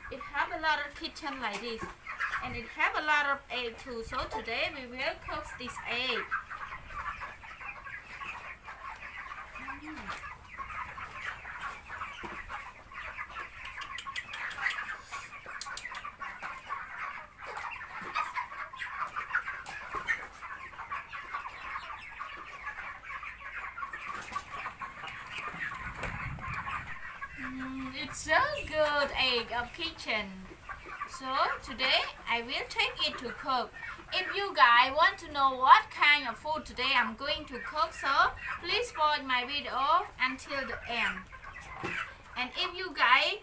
It have a lot of kitchen like this, and it have a lot of egg too. So today we will cook this egg. It's so good egg of kitchen. So today I will take it to cook. If you guys want to know what kind of food today I'm going to cook, so please watch my video until the end. And if you guys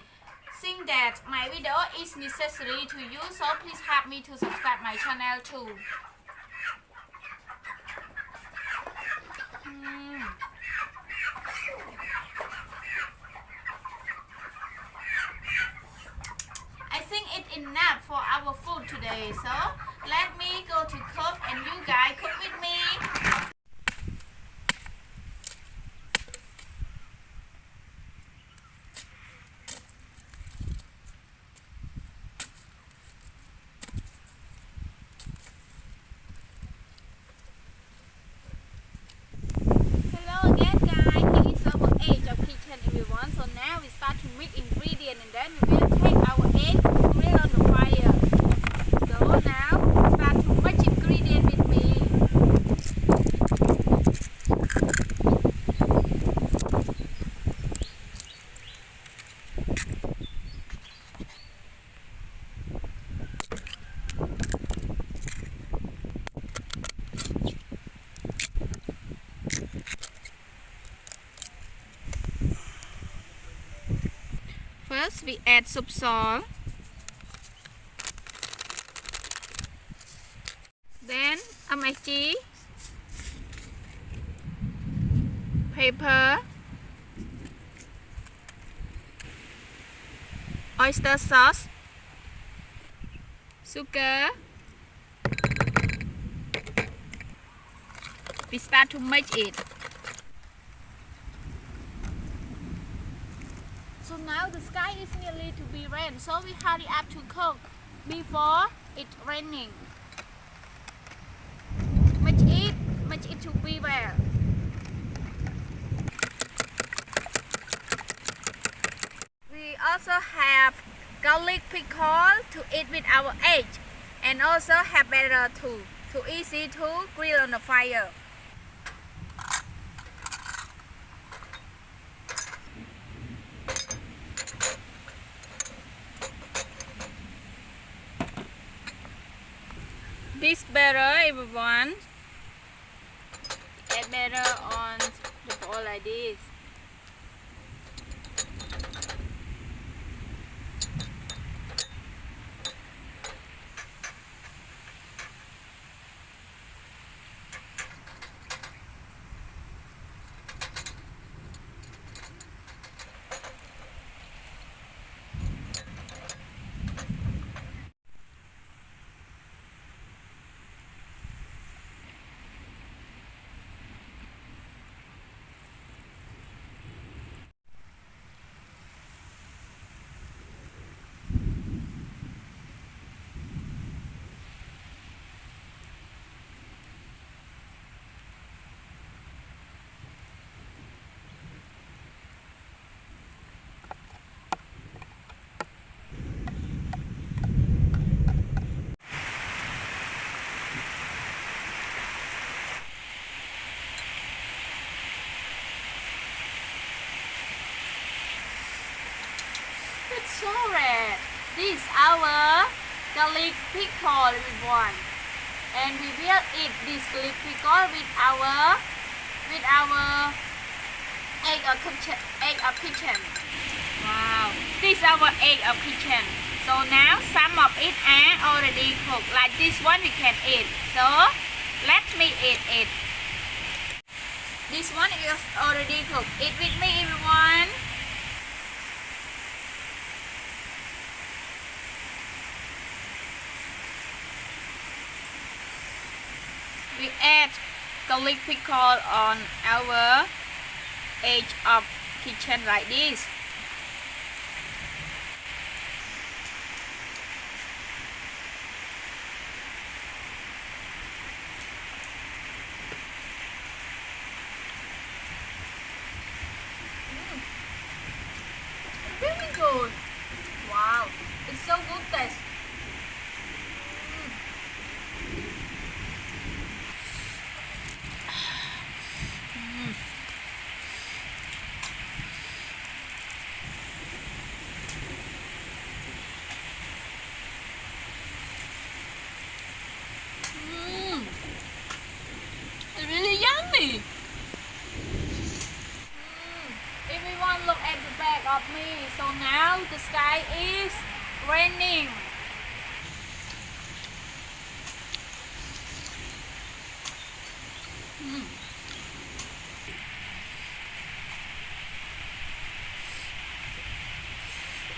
think that my video is necessary to you, so please help me to subscribe my channel too. I think it's enough for our food today, so let me go to cook and you guys cook with me. Hello again guys, here is our egg of kitchen everyone. So now we start to mix ingredients and then we will take our egg to grill on the fire. So now start to mix ingredients with me. First we add soup salt, then amachi, pepper, oyster sauce, sugar. We start to mix it. So now the sky is nearly to be rain, so we hurry up to cook before it's raining. Mix it to be well. We also have garlic pickle to eat with our egg, and also have butter too, to easy to grill on the fire. This butter, everyone, add butter on the bowl like this. It's so red. This is our garlic pickle, everyone, and we will eat this garlic pickle with our egg of kitchen. Wow, this is our egg of kitchen. So now some of it are already cooked. Like this one we can eat. So let me eat it. This one is already cooked. Eat with me, everyone. We add garlic pickle on our edge of kitchen like this. the sky is raining.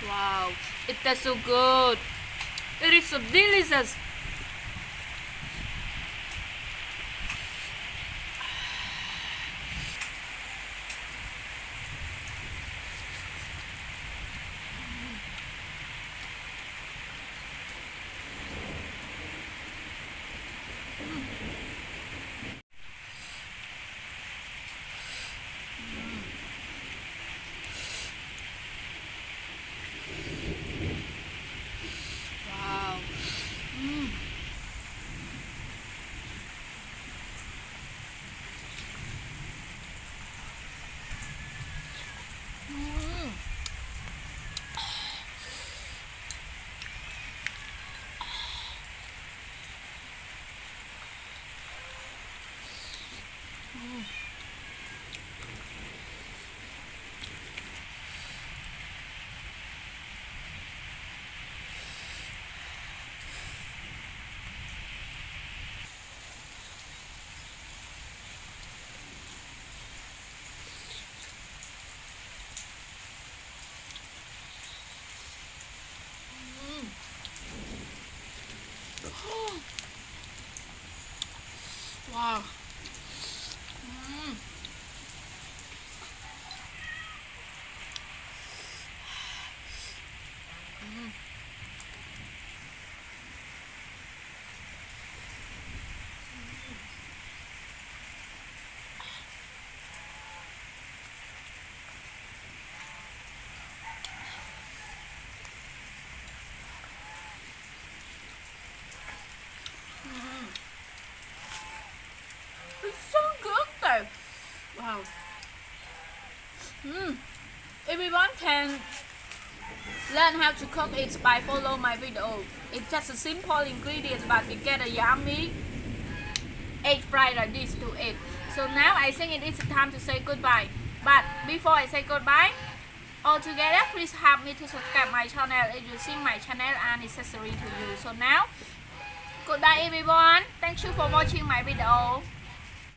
Wow, it tastes so good. It is so delicious. Wow. Wow. It's so good though. Wow. Everyone can learn how to cook it by follow my video. It's just a simple ingredient, but we get a yummy egg fried like this to eat. So now I think it is time to say goodbye. But before I say goodbye, all together please help me to subscribe my channel if you think my channel are necessary to you. So now, goodbye everyone. Thank you for watching my video.